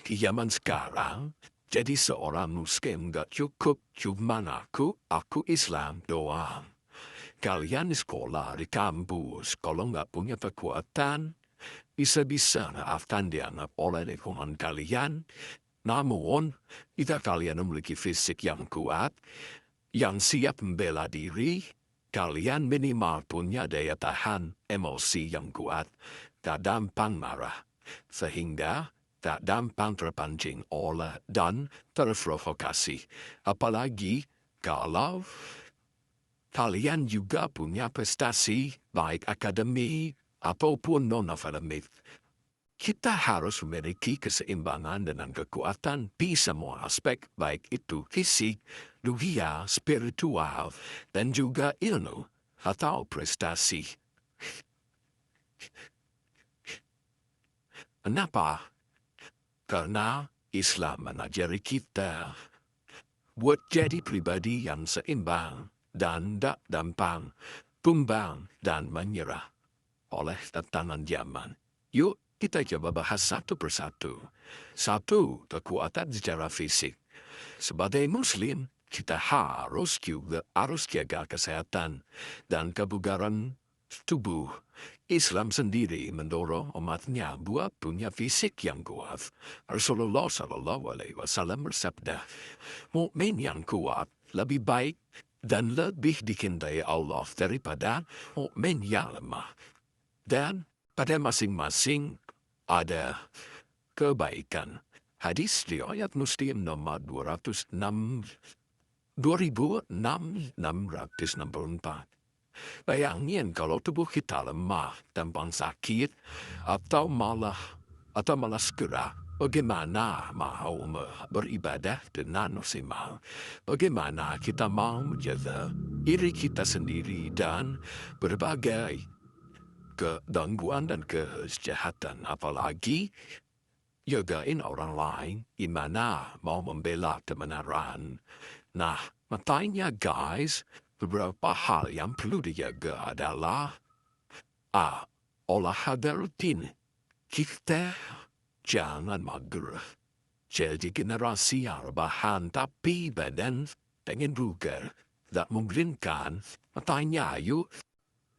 Di zaman sekarang, jadi seorang Muslim gak cukup cuma aku Islam doang. Kalian di sekolah di kampus, kalau nggak punya kekuatan, bisa-bisa akan dianggap oleh lingkungan kalian. Namun, jika kalian memiliki fisik yang kuat, yang siap membela diri, kalian minimal punya daya tahan emosi yang kuat, tak gampang marah, sehingga tak gampang terpancing oleh dan terprovokasi. Apalagi kalau kalian juga punya prestasi baik akademik ataupun non-akademik. Kita harus memiliki keseimbangan dengan kekuatan di semua aspek, baik itu fisik, dunia, spiritual, dan juga ilmu atau prestasi. Kenapa? Karena Islam mengajari kita buat jadi pribadi yang seimbang dan tak gampang tumbang dan menyerah oleh tantangan zaman. Yuk kita coba bahas satu persatu. Satu, kekuatan secara fisik. Sebagai Muslim, kita harus jaga kesehatan dan kebugaran tubuh. Islam sendiri mendorong umatnya buat punya fisik yang kuat. Rasulullah SAW bersabda, mukmin yang kuat lebih baik dan lebih dicintai Allah daripada mukmin yang lemah. Dan pada masing-masing ada kebaikan. Hadis riwayat Muslim nomor 2664. Bayangin kalau tubuh kita lemah, gampang sakit, atau malah segera. Bagaimana mau beribadah dengan maksimal? Bagaimana kita mau menjaga diri kita sendiri dan berbagai kegangguan dan kejahatan, apalagi jagain orang lain, gimana mau membela kebenaran. Nah, makanya guys, beberapa hal yang perlu dijaga adalah olahraga rutin. Kita jangan mager. Jadi generasi yang rebahan tapi badan pengen bugar. Tak memungkinkan, makanya yuk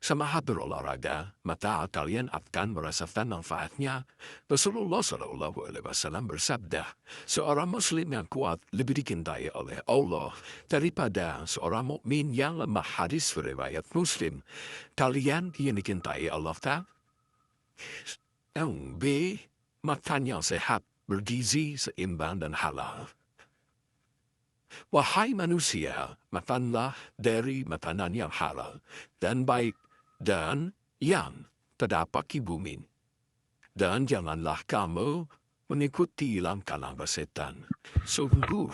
sama berolahraga, maka kalian akan merasakan manfaatnya. Rasulullah SAW bersabda, seorang Muslim yang kuat lebih dicintai oleh Allah daripada seorang mukmin yang lemah. Hadis riwayat Muslim. Kalian yang dicintai Allah tak? Yang B, makan yang sehat, bergizi, seimbang dan halal. Wahai manusia, makanlah dari makanan yang halal dan baik dan yang terdapat di bumi. Dan janganlah kamu mengikuti langkah-langkah setan. Sungguh,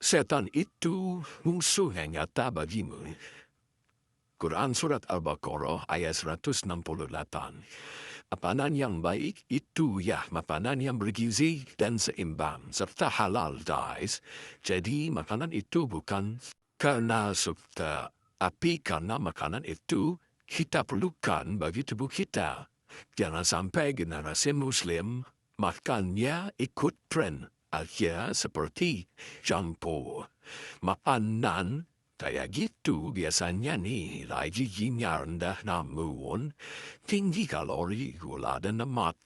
setan itu musuh yang nyata bagimu. Quran Surat Al-Baqarah ayat 168. Makanan yang baik itu ya makanan yang bergizi dan seimbang serta halal guys. Jadi makanan itu bukan karena suka, tapi karena makanan itu kita perlukan bagi tubuh kita. Jangan sampai generasi Muslim makannya ikut tren. Akhirnya seperti campur makanan kayak gitu biasanya nilai gizinya rendah namun tinggi kalori, gula dan lemak.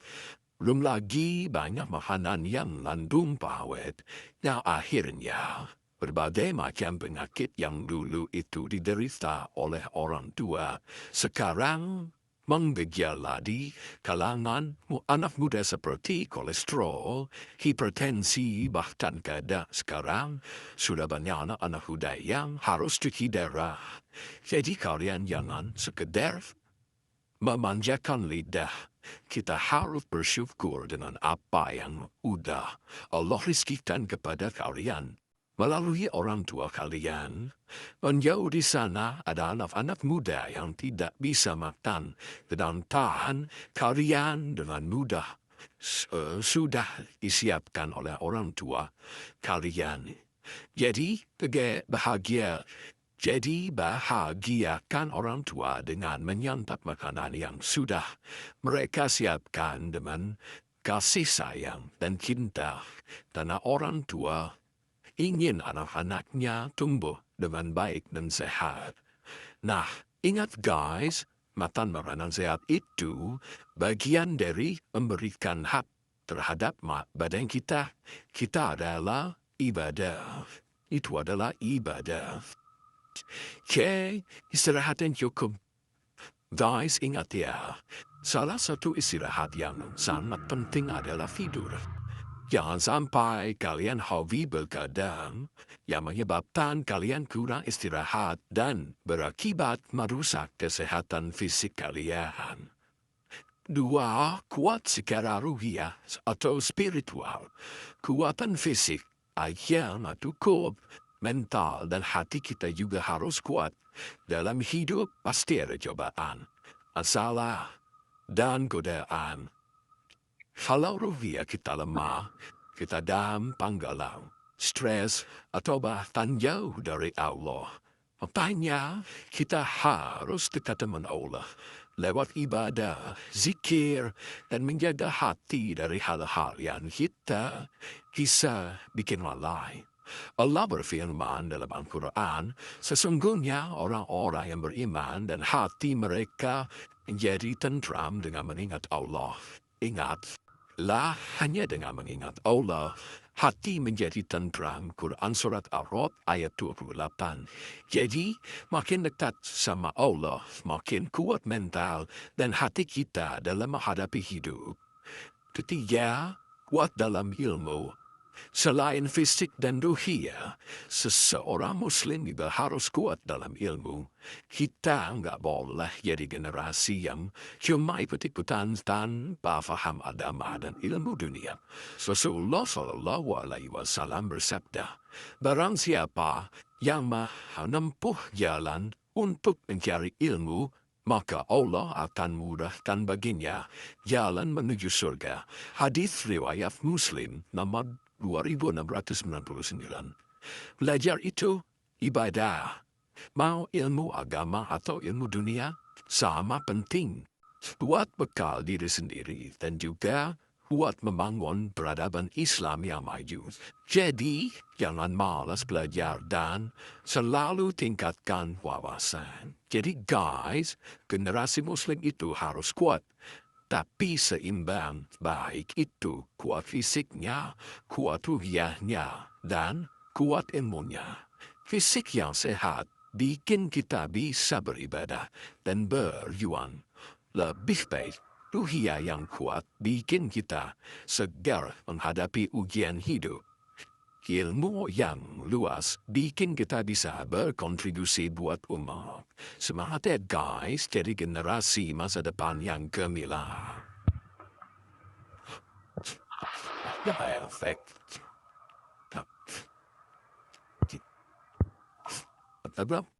Belum lagi banyak makanan yang mengandung pawet. Nah akhirnya berbagai macam penyakit yang dulu itu diderita oleh orang tua sekarang menggejala di kalangan anak muda seperti kolesterol, hipertensi, bahkan kadang sekarang sudah banyak anak muda yang harus cuci darah. Jadi kalian jangan sekedar memanjakan lidah. Kita harus bersyukur dengan apa yang udah Allah rizkikan kepada kalian melalui orang tua kalian. Menjauh di sana ada anak-anak muda yang tidak bisa makan, sedangkan kalian dengan mudah sudah disiapkan oleh orang tua kalian. Jadi, bahagia Jadi bahagiakan orang tua dengan menyantap makanan yang sudah mereka siapkan dengan kasih sayang dan cinta. Karena orang tua ingin anak-anaknya tumbuh dengan baik dan sehat. Nah, ingat guys, makan makanan sehat itu bagian dari memberikan hak terhadap badan kita. Kita adalah ibadah. Itu adalah ibadah. Oke, istirahat yang cukup. Guys, ingat ya, salah satu istirahat yang sangat penting adalah tidur. Jangan sampai kalian hobi begadang yang menyebabkan kalian kurang istirahat dan berakibat merusak kesehatan fisik kalian. Dua, kuat secara ruhiah atau spiritual. Kuatan fisik akhirnya cukup. Mental dan hati kita juga harus kuat. Dalam hidup pasti ada cobaan, masalah, dan godaan. Kalau ruhiah kita lemah, kita gampang galau, stres, atau bahkan jauh dari Allah. Makanya kita harus dekat dengan Allah lewat ibadah, zikir, dan menjaga hati dari hal-hal yang kita bisa bikin lalai. Allah berfirman dalam Al-Quran, sesungguhnya orang-orang yang beriman dan hati mereka menjadi tentram dengan mengingat Allah. Ingatlah, hanya dengan mengingat Allah, hati menjadi tentram. Quran Surat Ar-Ra'd ayat 28. Jadi, makin dekat sama Allah, makin kuat mental dan hati kita dalam menghadapi hidup. Ketiga, kuat dalam ilmu. Selain fisik dan ruhiyah, seseorang muslim juga harus kuat dalam ilmu. Kita nggak boleh jadi generasi yang cuma ikut-ikutan tanpa faham agama dan ilmu dunia. Rasulullah Shallallahu Alaihi Wasallam bersabda, barang siapa yang menempuh jalan untuk mencari ilmu, maka Allah akan mudahkan baginya jalan menuju surga. Hadis riwayat Muslim nomor 2699. Belajar itu ibadah. Mau ilmu agama atau ilmu dunia, sama penting. Buat bekal diri sendiri dan juga buat membangun peradaban Islam yang maju. Jadi, jangan malas belajar dan selalu tingkatkan wawasan. Jadi guys, generasi muslim itu harus kuat. Tapi seimbang, baik itu kuat fisiknya, kuat ruhiahnya, dan kuat ilmunya. Fisik yang sehat bikin kita bisa beribadah dan berjuang. Lebih baik, ruhiah yang kuat bikin kita segar menghadapi ujian hidup. Ilmu yang luas bikin kita bisa berkontribusi buat umat. Semangat ya guys, jadi generasi masa depan yang gemilang. Ya efek. Bro.